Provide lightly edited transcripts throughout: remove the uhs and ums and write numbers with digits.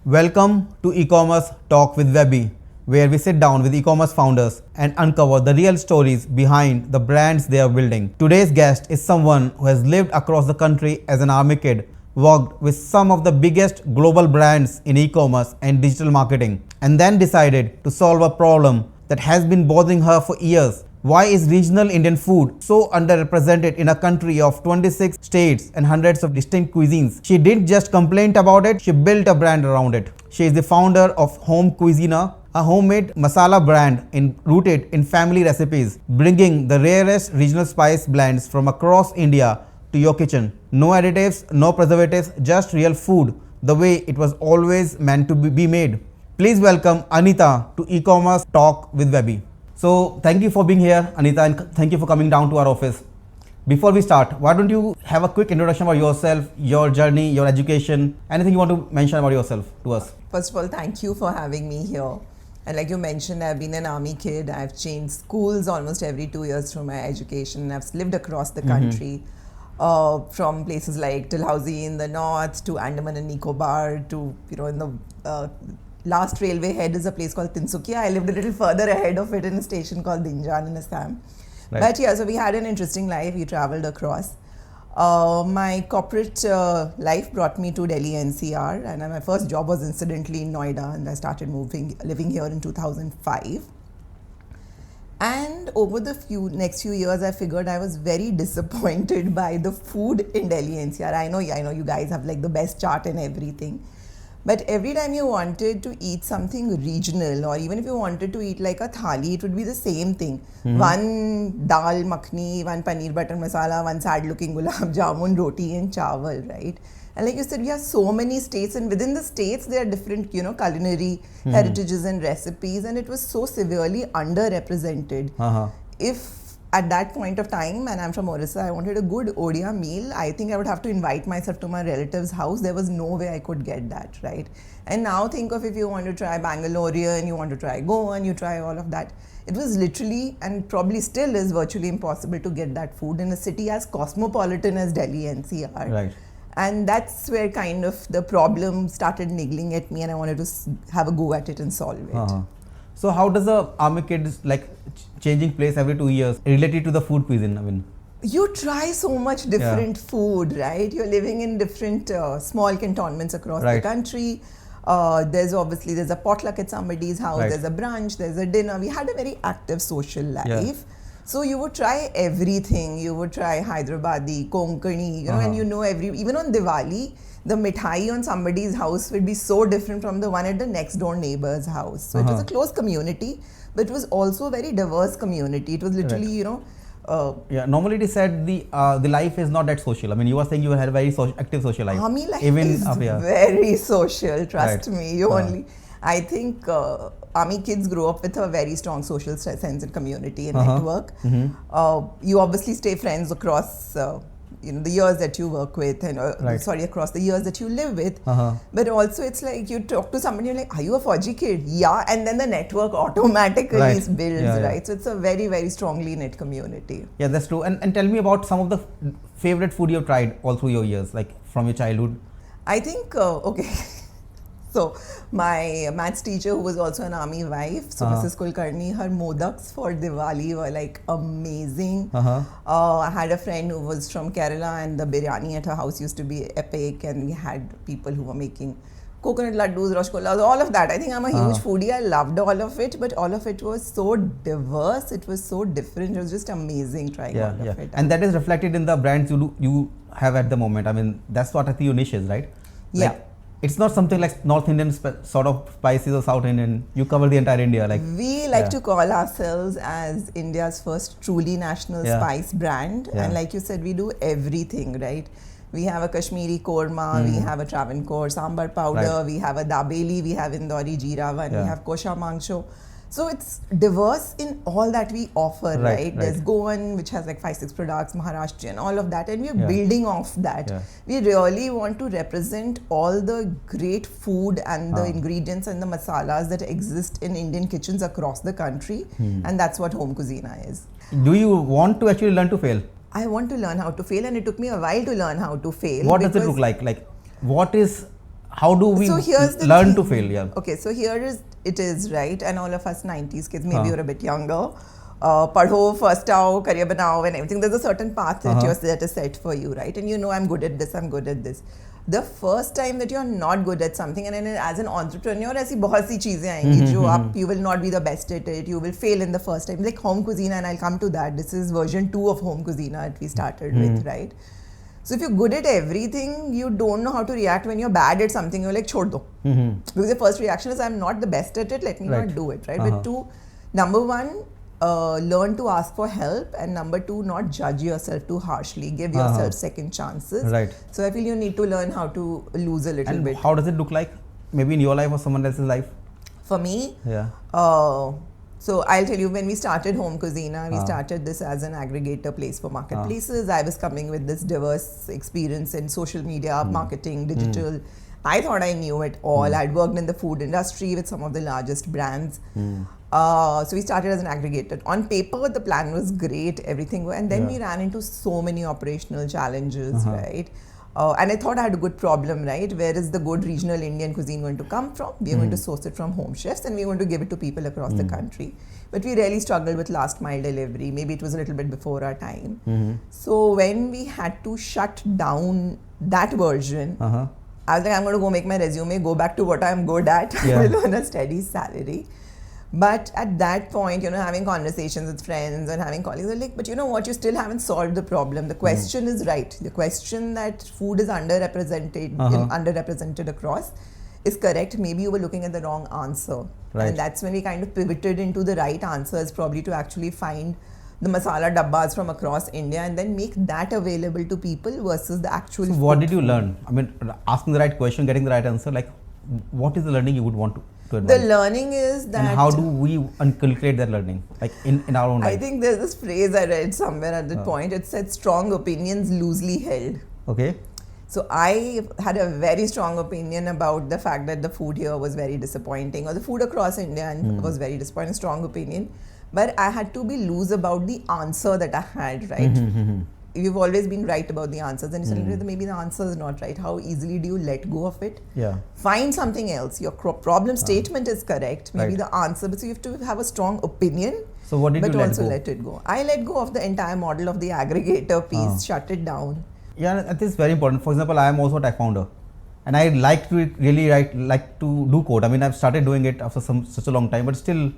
Welcome to e-commerce Talk with WebBee, where we sit down with e-commerce founders and uncover the real stories behind the brands they are building. Today's guest is someone who has lived across the country as an army kid, worked with some of the biggest global brands in e-commerce and digital marketing, and then decided to solve a problem that has been bothering her for years. Why is regional Indian food so underrepresented in a country of 26 states and hundreds of distinct cuisines? She didn't just complain about it, she built a brand around it. She is the founder of Home Kouzina, a homemade masala brand rooted in family recipes, bringing the rarest regional spice blends from across India to your kitchen. No additives, no preservatives, just real food, the way it was always meant to be made. Please welcome Anita to e-commerce Talk with WebBee. So thank you for being here, Anita, and thank you for coming down to our office. Before we start, why don't you have a quick introduction about yourself, your journey, your education, anything you want to mention about yourself to us? First of all, thank you for having me here. And like you mentioned, I've been an army kid. I've changed schools almost every 2 years through my education. I've lived across the country, from places like Dalhousie in the north to Andaman and Nicobar to, in the last railway head is a place called Tinsukia. I lived a little further ahead of it in a station called Dinjan in Assam. Right. But yeah, so we had an interesting life. We traveled across. My corporate life brought me to Delhi NCR, and my first job was incidentally in Noida, and I started living here in 2005. And over the next few years, I figured I was very disappointed by the food in Delhi NCR. I know you guys have like the best chart and everything. But every time you wanted to eat something regional, or even if you wanted to eat like a thali, it would be the same thing. One dal makhni, one paneer butter masala, one sad looking gulab jamun, roti and chawal, right? And like you said, we have so many states, and within the states there are different, culinary heritages and recipes, and it was so severely underrepresented. If at that point of time, and I'm from Orissa, I wanted a good Odia meal, I think I would have to invite myself to my relative's house. There was no way I could get that, right? And now think of if you want to try Bangalorean, you want to try Goan, you try all of that. It was literally, and probably still is, virtually impossible to get that food in a city as cosmopolitan as Delhi NCR. Right. And that's where kind of the problem started niggling at me, and I wanted to have a go at it and solve it. So how does a army kid changing place every 2 years related to the food cuisine? You try so much different food, right? You're living in different small cantonments across the country. There's a potluck at somebody's house, there's a brunch, there's a dinner. We had a very active social life. So you would try everything. You would try Hyderabadi, Konkani, and even on Diwali, the mithai on somebody's house would be so different from the one at the next door neighbor's house. So it was a close community, but it was also a very diverse community. It was literally, normally it is said the life is not that social. You were saying you had a very active social life. Army life is very social, trust me. I think army kids grow up with a very strong social sense and community and network. You obviously stay friends across the years that you work with, and across the years that you live with. But also it's like you talk to somebody, you're like, are you a Fauji kid? Yeah, and then the network automatically builds, right? So it's a very, very strongly knit community. Yeah, that's true. And tell me about some of the favorite food you've tried all through your years, like from your childhood. I think, so my maths teacher, who was also an army wife, so Mrs. Kulkarni, her modaks for Diwali were like amazing. I had a friend who was from Kerala, and the biryani at her house used to be epic, and we had people who were making coconut laddus, rasgullas, all of that. I think I'm a huge foodie. I loved all of it, but all of it was so diverse. It was so different. It was just amazing trying all of it. And that is reflected in the brands you have at the moment. That's what I think your niche is, right? It's not something like North Indian sort of spices or South Indian. You cover the entire India. We like to call ourselves as India's first truly national spice brand. And like you said, we do everything, right? We have a Kashmiri korma, we have a Travancore sambar powder, we have a dabeli, we have Indori jeera one, we have kosha mangsho. So it's diverse in all that we offer, right? There's Goan, which has like 5-6 products, Maharashtrian, all of that, and we're building off that. We really want to represent all the great food and the ingredients and the masalas that exist in Indian kitchens across the country, and that's what Home Kouzina is. Do you want to actually learn to fail? I want to learn how to fail, and it took me a while to learn how to fail. What does it look like? Like, what is how do we So here's the learn thing. to fail? Yeah. Okay, so here it is, right? And all of us 90s kids, maybe you're a bit younger. Padho, first आओ, career banao and everything. There's a certain path that is set for you, right? And you know, I'm good at this, I'm good at this. The first time that you're not good at something, and then as an entrepreneur, ऐसी बहुत सी चीजें आएंगी जो आप, you will not be the best at it, you will fail in the first time. Like Home Kouzina, and I'll come to that. This is version 2 of Home Kouzina that we started with, right? So if you're good at everything, you don't know how to react when you're bad at something. You're like, chhod do. Because the first reaction is, I'm not the best at it, let me not do it, right? But two, number one, learn to ask for help, and number two, not judge yourself too harshly. Give yourself second chances. Right. So I feel you need to learn how to lose a little bit. How does it look like? Maybe in your life or someone else's life? For me, yeah. So I'll tell you, when we started Home Kouzina, we started this as an aggregator place for marketplaces. I was coming with this diverse experience in social media, marketing, digital. I thought I knew it all. I'd worked in the food industry with some of the largest brands. So we started as an aggregator. On paper, the plan was great, everything. And then we ran into so many operational challenges, right? And I thought I had a good problem, right? Where is the good regional Indian cuisine going to come from? We are going to source it from home chefs, and we're going to give it to people across the country. But we really struggled with last mile delivery. Maybe it was a little bit before our time. So when we had to shut down that version, I was like, I'm going to go make my resume, go back to what I'm good at. I will earn a steady salary. But at that point, you know, having conversations with friends and having colleagues, are like, but you know what, you still haven't solved the problem. The question is right. The question that food is underrepresented across is correct. Maybe you were looking at the wrong answer. Right. And that's when we kind of pivoted into the right answers, probably to actually find the masala dabbas from across India and then make that available to people versus the actual So what did you learn? I mean, asking the right question, getting the right answer, like what is the learning you would want to advise? The learning is that... And how do we inculcate that learning, like in our own life? I think there's this phrase I read somewhere at that point. It said, strong opinions loosely held. Okay. So I had a very strong opinion about the fact that the food here was very disappointing, or the food across India was very disappointing, strong opinion. But I had to be loose about the answer that I had, right? You've always been right about the answers, and you suddenly realize maybe the answer is not right. How easily do you let go of it? Yeah. Find something else. Your problem statement is correct. Maybe the answer, but so you have to have a strong opinion. So what did you let go? But also let it go. I let go of the entire model of the aggregator piece, shut it down. Yeah, I think it's very important. For example, I am also a tech founder, and I like to like to do code. I mean, I've started doing it after such a long time, but still,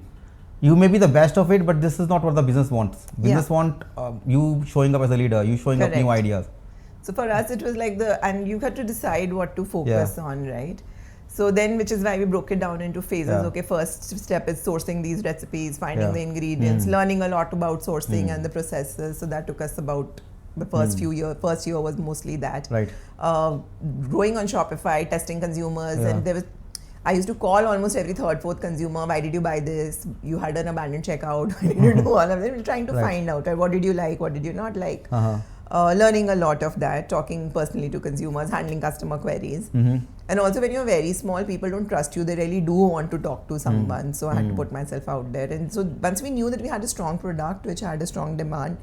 you may be the best of it, but this is not what the business wants. Business want you showing up as a leader, you showing up new ideas. So for us, it was like and you had to decide what to focus on, right? So then, which is why we broke it down into phases. Okay, first step is sourcing these recipes, finding the ingredients, learning a lot about sourcing and the processes. So that took us about the first few years. First year was mostly that. Right. Growing on Shopify, testing consumers, and there was. I used to call almost every third, fourth consumer. Why did you buy this? You had an abandoned checkout. Why did you do all of them? Trying to find out, right? What did you like? What did you not like? Learning a lot of that, talking personally to consumers, handling customer queries. And also when you're very small, people don't trust you. They really do want to talk to someone. So I had to put myself out there. And so once we knew that we had a strong product, which had a strong demand,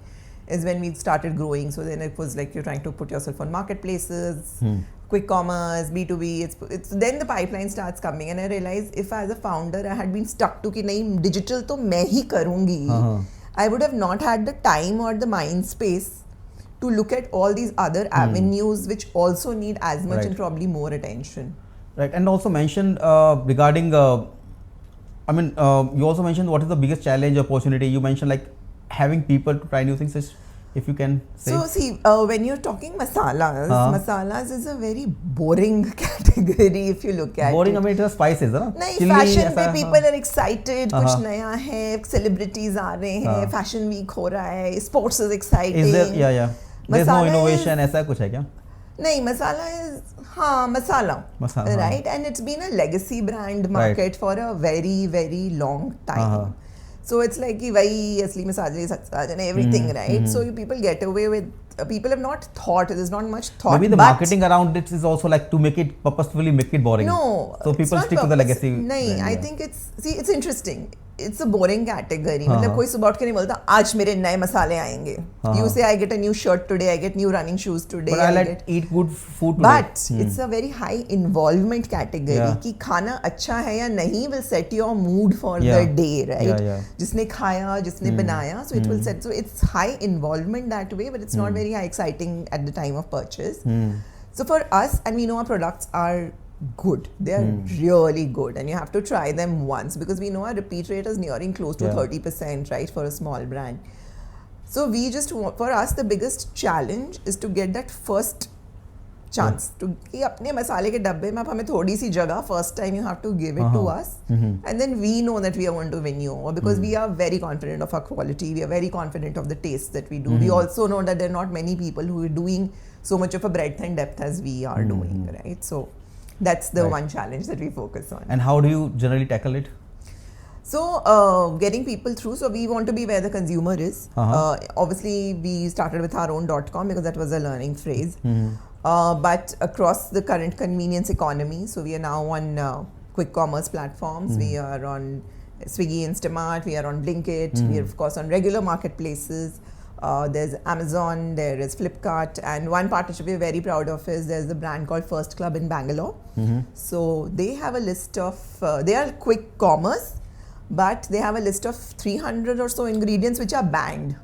is when we started growing. So then it was like you're trying to put yourself on marketplaces, quick commerce, B2B. It's then the pipeline starts coming, and I realized if as a founder I had been stuck to कि नहीं digital तो मैं ही करूँगी, I would have not had the time or the mind space to look at all these other avenues which also need as much and probably more attention. Right, and also mentioned regarding, I mean, you also mentioned what is the biggest challenge, opportunity. You mentioned like having people to try new things. If you can say. So see, when you're talking masalas, masalas is a very boring category if you look at boring, it. I mean, it is spices, huh? नहीं, fashion पे people are excited, कुछ नया है, celebrities आ रहे हैं, fashion week हो रहा है, sports is exciting. Is there, there's no innovation, ऐसा कुछ है क्या? नहीं, masala is, masala, right? And it's been a legacy brand market for a very, very long time. So it's like wahi asli masala and everything, right? So people get away with, people have not thought, there's not much thought. Maybe the marketing around it is also like to make it, purposefully make it boring. No. So people stick to the legacy. No, I think it's interesting. it's a boring category. मतलब कोई सुबह उठ के नहीं बोलता आज मेरे नए मसाले आएंगे. You say I get a new shirt today, I get new running shoes today. But I eat good food today. But it's a very high involvement category. कि खाना अच्छा है या नहीं will set your mood for the day, right? जिसने खाया, जिसने बनाया, so it will set. So it's high involvement that way, but it's not very high exciting at the time of purchase. So for us, and we know our products are good, they are really good, and you have to try them once because we know our repeat rate is nearing close to 30%, right, for a small brand. So we just want, for us the biggest challenge is to get that first chance to कि अपने मसाले के डब्बे में आप हमें थोड़ी सी जगह first time you have to give it to us, and then we know that we are going to win you over because we are very confident of our quality, we are very confident of the taste that we do. We also know that there are not many people who are doing so much of a breadth and depth as we are doing, right? So that's the one challenge that we focus on. And how do you generally tackle it? So getting people through, so we want to be where the consumer is. Obviously we started with our own .com because that was a learning phrase. But across the current convenience economy, so we are now on quick commerce platforms, we are on Swiggy, Instamart, we are on Blinkit, we are of course on regular marketplaces. There's Amazon, there is Flipkart, and one partnership we're very proud of is there's a brand called First Club in Bangalore. So they have a list of, they are quick commerce, but they have a list of 300 or so ingredients which are banned.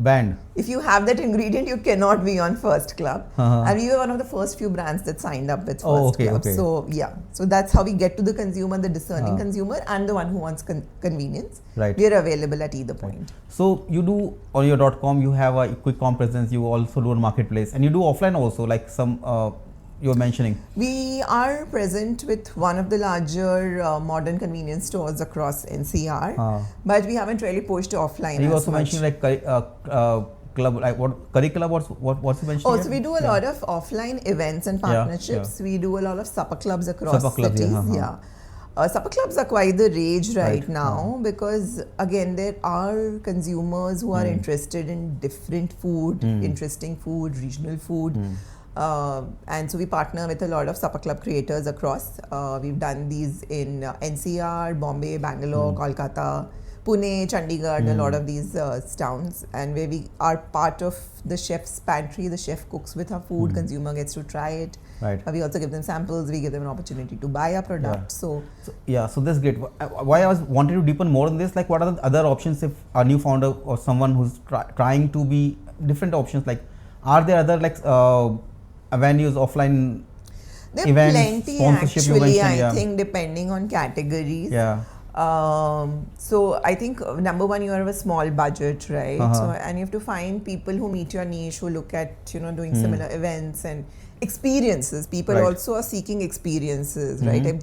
Banned. If you have that ingredient, you cannot be on First Club. And we were one of the first few brands that signed up with First Club. So yeah, so that's how we get to the consumer, the discerning consumer, and the one who wants convenience. Right. We are available at either point. So you do on your .com, you have a quick com presence. You also do a marketplace, and you do offline also, like some you're mentioning. We are present with one of the larger modern convenience stores across NCR, but we haven't really pushed offline. And you also mentioned like club, like what curry club? What's you mentioning? Oh, so we do a lot of offline events and partnerships. We do a lot of supper clubs across cities. Supper clubs are quite the rage right now because again there are consumers who are interested in different food, interesting food, regional food. And so we partner with a lot of supper club creators across. We've done these in NCR, Bombay, Bangalore, Kolkata, Pune, Chandigarh, a lot of these towns, and where we are part of the chef's pantry. The chef cooks with our food, consumer gets to try it. We also give them samples, we give them an opportunity to buy our product. So that's great. Why I was wanted to deepen more on this, like what are the other options if a new founder or someone who's trying to be different options, like are there other like avenues, offline there events, plenty actually, I think depending on categories. So I think number one, you have a small budget, right? So, and you have to find people who meet your niche, who look at doing similar events and experiences. People also are seeking experiences, right?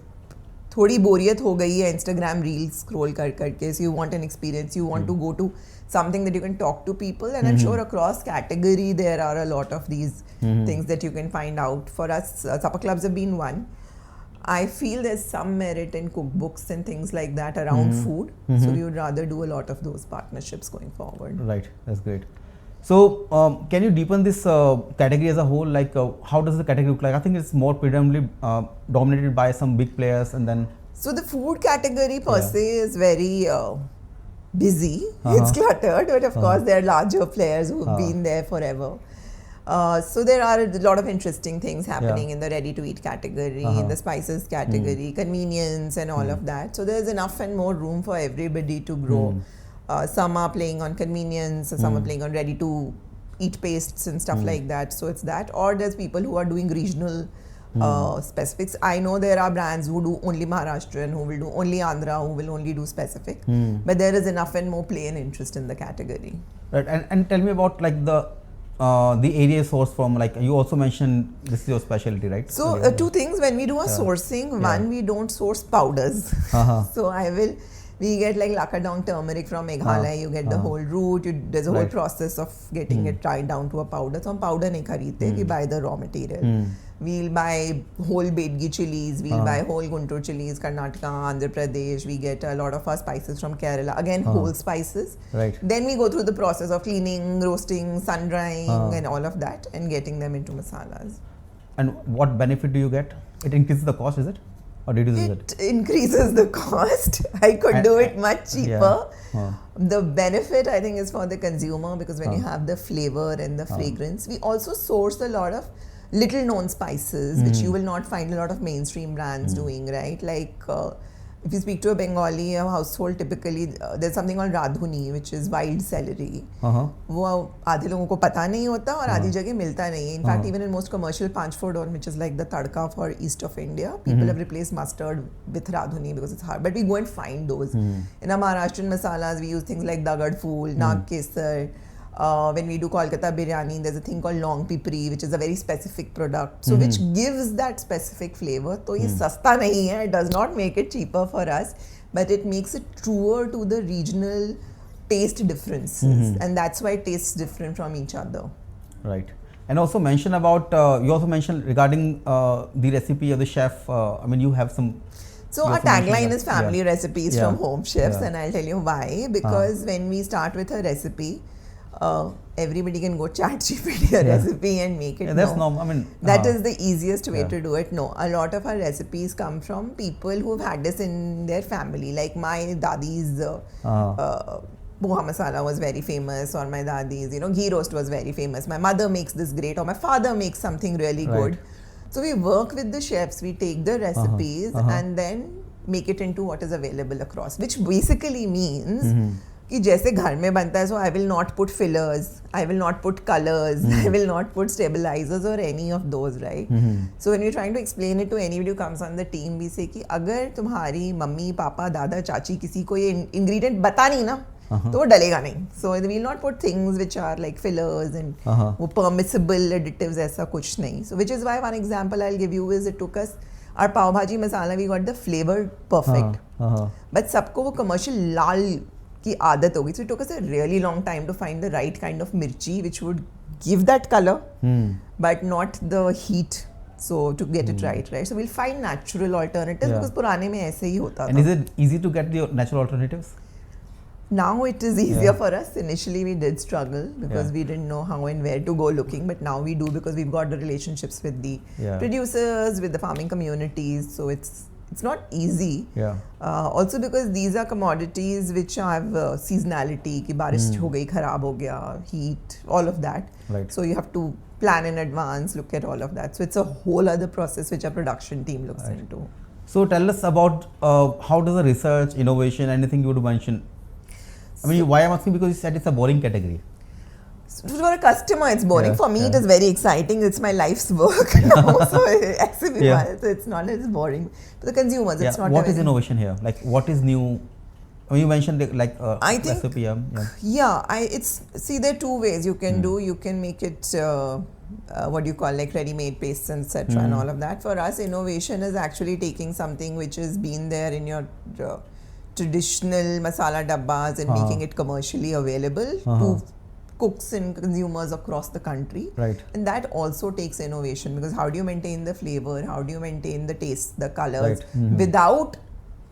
थोड़ी बोरियत हो गई है Instagram reels scroll कर करके. So you want an experience, you want to go to something that you can talk to people, and I'm sure across category there are a lot of these things that you can find out. For us, supper clubs have been one. I feel there's some merit in cookbooks and things like that around food. So we would rather do a lot of those partnerships going forward. Right, that's great. So can you deepen this category as a whole? Like how does the category look like? I think it's more predominantly dominated by some big players, and then. So the food category per se is very busy. It's cluttered, but of course there are larger players who've been there forever. So there are a lot of interesting things happening in the ready-to-eat category, in the spices category, convenience and all of that. So there's enough and more room for everybody to grow. Some are playing on convenience, some are playing on ready-to-eat pastes and stuff like that. So it's that. Or there's people who are doing regional specifics. I know there are brands who do only Maharashtrian, who will do only Andhra, who will only do specific. But there is enough and more play and interest in the category. Right. And tell me about like the area source from, like you also mentioned this is your specialty, right? So two things when we do our sourcing. One, we don't source powders. So we get like Lakadong turmeric from Meghalaya. You get the whole root. There's a whole process of getting it dried down to a powder. So we powder nahi khareedte, we buy the raw material. We'll buy whole Bedgi chilies, we'll buy whole Guntur chilies, Karnataka, Andhra Pradesh. We get a lot of our spices from Kerala. Again, whole spices. Then we go through the process of cleaning, roasting, sun drying and all of that, and getting them into masalas. And what benefit do you get? It increases the cost, is it? or reduces it? It increases the cost. I could do it much cheaper. The benefit, I think, is for the consumer, because when you have the flavor and the fragrance, we also source a lot of little known spices which you will not find a lot of mainstream brands doing, right? Like if you speak to a Bengali household, typically there's something called radhuni, which is wild celery. वो आधे लोगों को पता नहीं होता और आधी जगह मिलता नहीं है. In fact, even in most commercial panch food, which is like the tadka for east of India, people have replaced mustard with radhuni because it's hard. But we go and find those. In our Maharashtrian masalas, we use things like dagad fool, nag kesar. When we do Kolkata biryani, there's a thing called long pipri, which is a very specific product. So which gives that specific flavor. So ये सस्ता नहीं है. It does not make it cheaper for us, but it makes it truer to the regional taste differences, and that's why it tastes different from each other. Right. And also mention about you also mentioned regarding the recipe of the chef. I mean, you have some. So our tagline is family recipes from home chefs, and I'll tell you why. Because when we start with a recipe, everybody can go chat GPT a recipe and make it. That's normal. I mean, that is the easiest way to do it. No, a lot of our recipes come from people who've had this in their family. Like my dadi's poha masala was very famous, or my dadi's, ghee roast was very famous. My mother makes this great, or my father makes something really good. So we work with the chefs. We take the recipes and then make it into what is available across, which basically means कि जैसे घर में बनता है, so I will not put fillers, I will not put colors, I will not put stabilizers or any of those, right? So when you're trying to explain it to anybody who comes on the team, we say कि अगर तुम्हारी mummy papa दादा चाची किसी को ये ingredient बता नहीं ना, तो वो डलेगा नहीं. So we will not put things which are like fillers and वो permissible additives, ऐसा कुछ नहीं. So which is why one example I'll give you is it took us our pav bhaji masala, we got the flavor perfect, but सबको वो commercial लाल की आदत होगी. So it took us a really long time to find the right kind of mirchi which would give that color but not the heat, so to get it right. So we'll find natural alternatives because पुराने में ऐसे ही होता था. And is it easy to get the natural alternatives? Now it is easier for us. Initially we did struggle because we didn't know how and where to go looking, but now we do because we've got the relationships with the producers, with the farming communities, so it's not easy. Also because these are commodities which have seasonality, ki barish ho gayi, kharab ho gaya, heat, all of that. So you have to plan in advance, look at all of that. So it's a whole other process which our production team looks into. So tell us about how does the research, innovation, anything you would mention? I mean, why I'm asking, because you said it's a boring category. For a customer, it's boring. For me, it is very exciting. It's my life's work now. So it's not as boring. For the consumers, it's not. What is innovation here? Like, what is new? You mentioned like I think, recipe. See, there are two ways you can do. You can make it what do you call, like ready-made pastes, etc. and all of that. For us, innovation is actually taking something which has been there in your traditional masala dabbas and making it commercially available to cooks and consumers across the country. And that also takes innovation, because how do you maintain the flavor, how do you maintain the taste, the colors without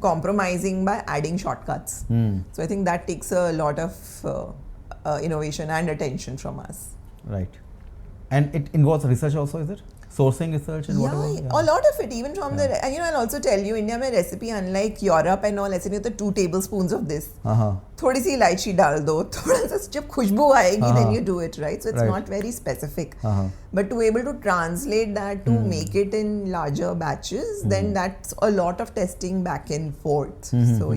compromising by adding shortcuts. So I think that takes a lot of innovation and attention from us. And it involves research also, is it? Sourcing research and whatever? A lot of it, even from the, and I'll also tell you, India mein recipe, unlike Europe and all, ऐसे नहीं होता 2 tablespoons of this. थोड़ी सी इलायची डाल दो, थोड़ा सा जब खुशबू आएगी, then you do it, right? So it's not very specific. But to be able to translate that to make it in larger batches, then that's a lot of testing back and forth. So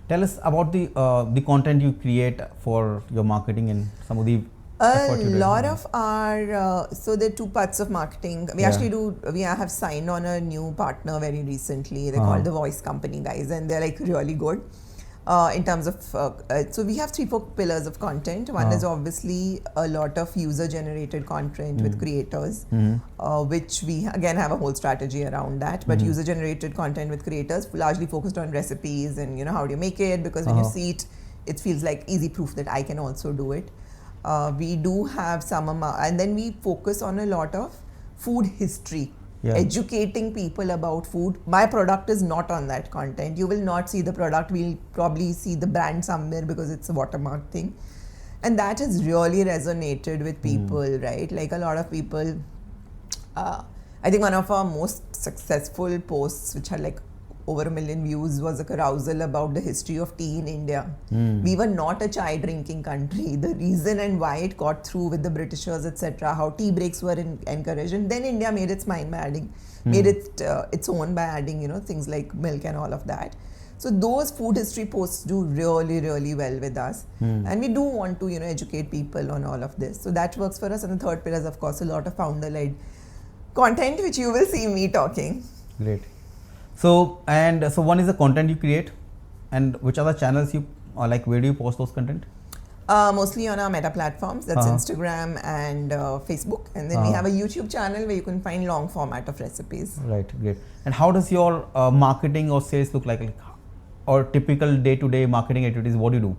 Tell us about the content you create for your marketing and some of the a lot of our, so there are 2 parts of marketing. We actually we have signed on a new partner very recently. They're called the Voice Company guys, and they're like really good in terms of, so we have 3-4 pillars of content. One is obviously a lot of user generated content with creators, which we again have a whole strategy around that, but user generated content with creators largely focused on recipes and how do you make it, because when you see it, it feels like easy proof that I can also do it. We do have some amount, and then we focus on a lot of food history, educating people about food. My product is not on that content. You will not see the product. We'll probably see the brand somewhere because it's a watermark thing. And that has really resonated with people, right? Like a lot of people, I think one of our most successful posts, which had like over 1 million views was a carousal about the history of tea in India. We were not a chai drinking country. The reason and why it got through with the Britishers, etc., how tea breaks were encouraged, and then India made its mind by adding, made it its own by adding, you know, things like milk and all of that. So those food history posts do really, really well with us. And we do want to, you know, educate people on all of this. So that works for us. And the third pillar is, of course, a lot of founder-led content, which you will see me talking. Great. So one is the content you create, and which other channels you like? Where do you post those content? Mostly on our meta platforms, that's Instagram and Facebook. And then we have a YouTube channel where you can find long format of recipes. Right, great. And how does your marketing or sales look like or typical day-to-day marketing activities? What do you do?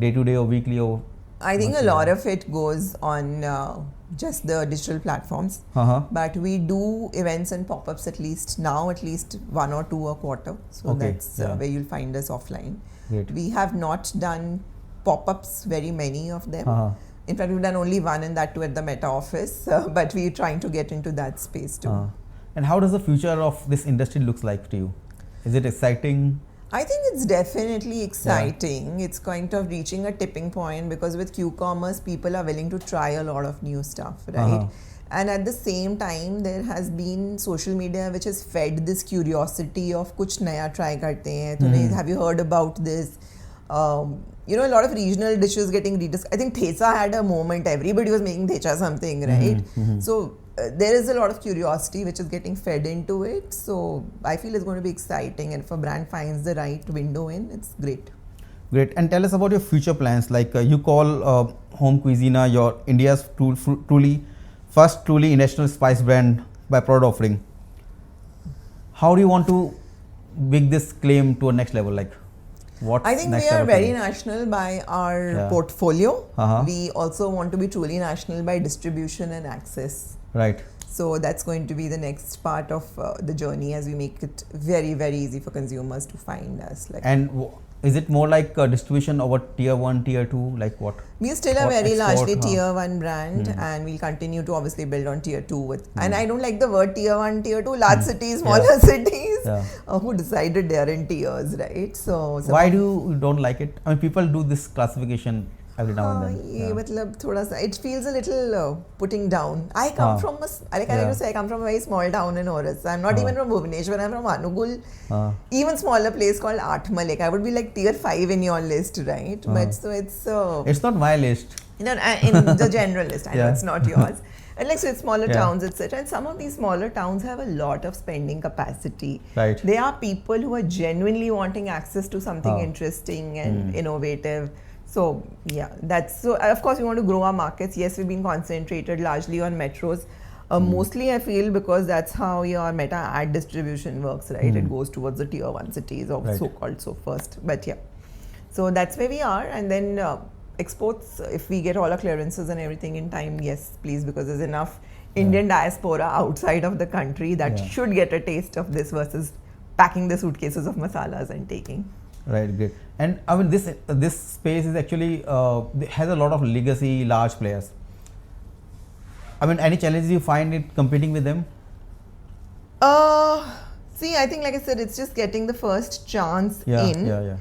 Day-to-day or weekly or? I think a lot of it goes on just the digital platforms. But we do events and pop-ups at least 1 or 2 a quarter. So that's where you'll find us offline. Great. We have not done pop-ups, very many of them. In fact, we've done only one, and that too at the Meta office. But we're trying to get into that space too. And how does the future of this industry looks like to you? Is it exciting? I think it's definitely exciting. It's kind of reaching a tipping point, because with Q-commerce, people are willing to try a lot of new stuff, right? And at the same time, there has been social media which has fed this curiosity of kuch naya try karte hain. Have you heard about this? You know, a lot of regional dishes getting rediscovered. I think thecha had a moment. Everybody was making thecha something, right? So there is a lot of curiosity which is getting fed into it. So I feel it's going to be exciting, and if a brand finds the right window in, it's great. Great. And tell us about your future plans. Like you call Home Kouzina your India's first truly national spice brand by product offering. How do you want to bring this claim to a next level? Like, what's I think we are very national by our portfolio. We also want to be truly national by distribution and access. Right. So that's going to be the next part of the journey, as we make it very, very easy for consumers to find us. Like, and is it more like distribution over tier 1, tier 2? Like what? We are still a very largely tier 1 brand, and we'll continue to obviously build on tier 2 with. And I don't like the word tier 1, tier 2. Large cities, smaller cities. Who decided they are in tiers, right? So why do you don't like it? I mean, people do this classification every now and then. It feels a little putting down. I come from I like to say I come from a very small town in Orissa. I'm not even from Bhubaneswar. I'm from Anugul. Even smaller place called Atmalek. I would be like tier 5 in your list, right? But so it's not my list. In the general list. I know it's not yours. And like, so it's smaller towns, etc. And some of these smaller towns have a lot of spending capacity. Right. They are people who are genuinely wanting access to something interesting and innovative. So that's so. Of course, we want to grow our markets. Yes, we've been concentrated largely on metros. Mostly, I feel, because that's how your meta ad distribution works, right? It goes towards the tier 1 cities, or so-called first. But so that's where we are. And then exports, if we get all our clearances and everything in time, yes, please, because there's enough Indian diaspora outside of the country that should get a taste of this versus packing the suitcases of masalas and taking. Right, great. And I mean, this space is actually has a lot of legacy large players. I mean, any challenges you find it competing with them? See, I think, like I said, it's just getting the first chance in.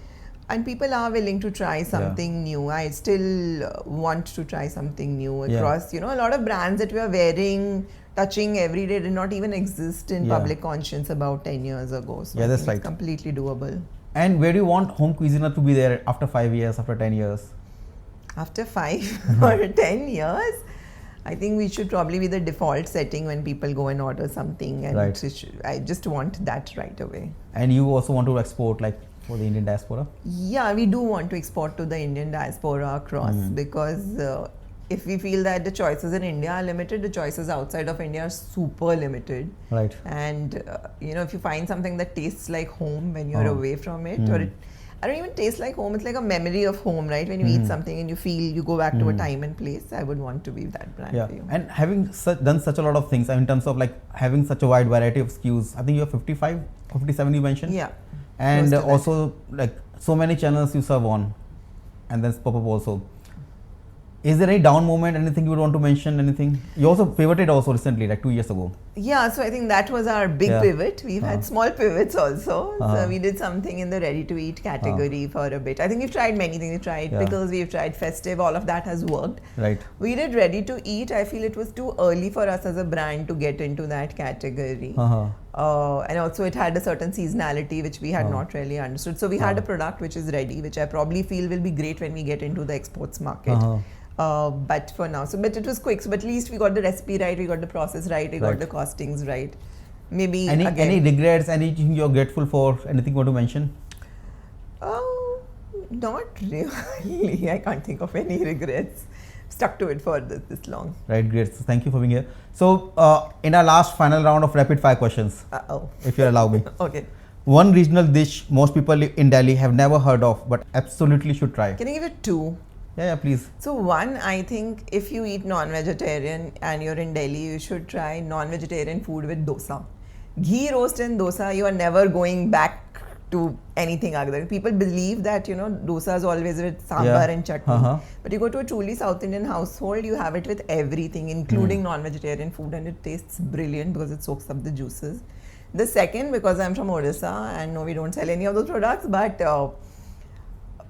And people are willing to try something new. I still want to try something new across, you know, a lot of brands that we are wearing, touching every day did not even exist in public conscience about 10 years ago. So that's right. It's completely doable. And where do you want Home Kouzina to be there after 5 years, after 10 years? After 5 or 10 years? I think we should probably be the default setting when people go and order something. And I just want that right away. And you also want to export, like, for the Indian diaspora? Yeah, we do want to export to the Indian diaspora across, because if we feel that the choices in India are limited, the choices outside of India are super limited. Right. And you know, if you find something that tastes like home when you're away from it, or I don't even taste like home, it's like a memory of home, right? When you eat something and you feel you go back to a time and place, I would want to be that brand for you. And having done such a lot of things in terms of like having such a wide variety of SKUs, I think you have 55, 57 you mentioned? Yeah. And also like so many channels you serve on, and then pop-up also. Is there any down moment, anything you would want to mention, anything? You also pivoted also recently, like 2 years ago. Yeah, so I think that was our big pivot. We've had small pivots also. So we did something in the ready-to-eat category for a bit. I think we've tried many things. We've tried pickles, we've tried festive, all of that has worked. Right. We did ready-to-eat. I feel it was too early for us as a brand to get into that category. And also it had a certain seasonality which we had not really understood. So we had a product which is ready, which I probably feel will be great when we get into the exports market. But for now, but it was quick. So, but at least we got the recipe right, we got the process right, we got the costings right. Maybe any regrets, anything you're grateful for, anything you want to mention? Not really. I can't think of any regrets. Stuck to it for this long. Right, great. So thank you for being here. So, in our last final round of rapid fire questions, if you allow me. Okay. One regional dish most people in Delhi have never heard of, but absolutely should try. Can I give it two? Yeah, please. So one, I think if you eat non-vegetarian and you're in Delhi, you should try non-vegetarian food with dosa. Ghee roast and dosa, you are never going back to anything other. People believe that, dosa is always with sambar and chutney. But you go to a truly South Indian household, you have it with everything, including non-vegetarian food, and it tastes brilliant because it soaks up the juices. The second, because I'm from Odisha, and no, we don't sell any of those products, but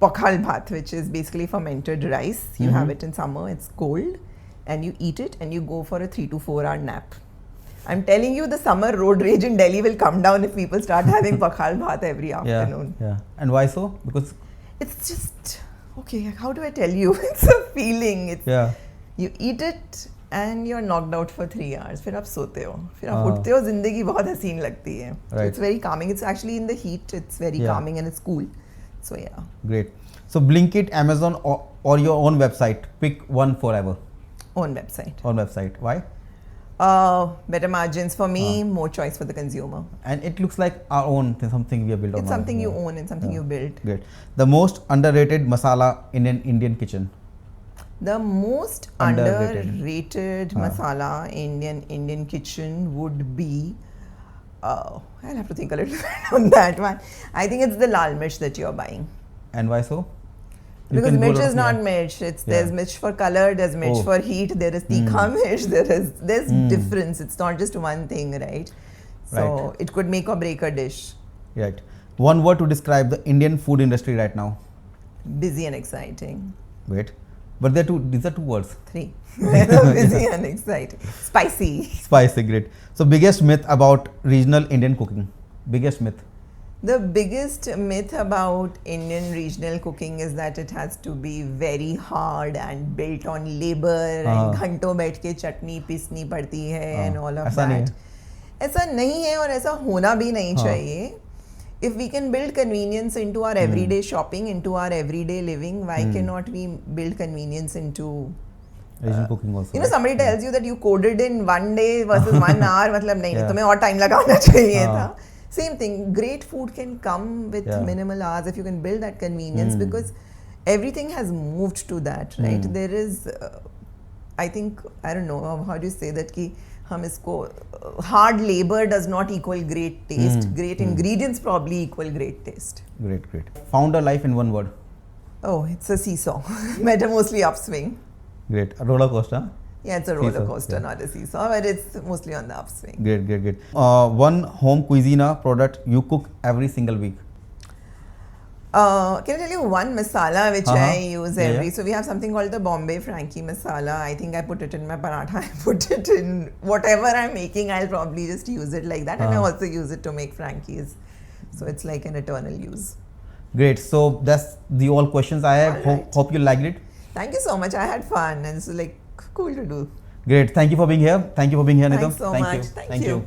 pakhal bhat, which is basically fermented rice. You have it in summer, it's cold, and you eat it and you go for a 3 to 4 hour nap. I'm telling you, the summer road rage in Delhi will come down if people start having pakhal bhat every afternoon. Yeah. And why so? Because it's just, okay, how do I tell you? It's a feeling. You eat it and you're knocked out for 3 hours. फिर आप सोते हो, फिर आप उठते हो, जिंदगी बहुत हसीन लगती है. So it's very calming. It's actually in the heat. It's very calming and it's cool. So yeah. Great. So Blinkit, Amazon, or your own website. Pick one forever. Own website. Own website. Why? Better margins for me, more choice for the consumer. And it looks like our own, something we have built. It's something you own and something you built. Great. The most underrated masala in an Indian kitchen. The most underrated masala in an Indian kitchen would be, I'll have to think a little bit on that one. I think it's the lal mirch that you're buying. And why so? Because mirch is not mirch. There's mirch for color, there's mirch for heat, there is tikha mirch, there's difference. It's not just one thing, right? So it could make or break a dish. Right. One word to describe the Indian food industry right now. Busy and exciting. Great. But these are 2 words. 3. Busy and exciting. Spicy. Spicy, great. So biggest myth about regional Indian cooking. Biggest myth. The biggest myth about Indian regional cooking is that it has to be very hard and built on labor and घंटों बैठ के चटनी पीसनी पड़ती है and all of that. ऐसा नहीं है और ऐसा होना भी नहीं चाहिए. If we can build convenience into our everyday shopping, into our everyday living, why cannot we build convenience into Asian cooking also? Somebody tells you that you coded in 1 day versus 1 hour, मतलब नहीं, तुम्हें और time लगाना चाहिए था. Same thing, great food can come with minimal hours if you can build that convenience because everything has moved to that, right? There is, I think, I don't know, how do you say that ki hum isko, hard labor does not equal great taste. Great ingredients probably equal great taste. Great. Founder life in one word. Oh, it's a seesaw. Better mostly upswing. Great. A roller coaster? Yeah, it's a roller coaster, not a seesaw, but it's mostly on the upswing. Great. One Home Kouzina product you cook every single week. Can I tell you one masala which I use every? So we have something called the Bombay Frankie masala. I think I put it in my paratha. I put it in whatever I'm making. I'll probably just use it like that, and I also use it to make Frankies. So it's like an eternal use. Great. So that's the all questions I have. Hope you liked it. Thank you so much. I had fun, and it's like cool to do. Great. Thank you for being here. Thank you for being here, Anita. Thanks so much. Thank you.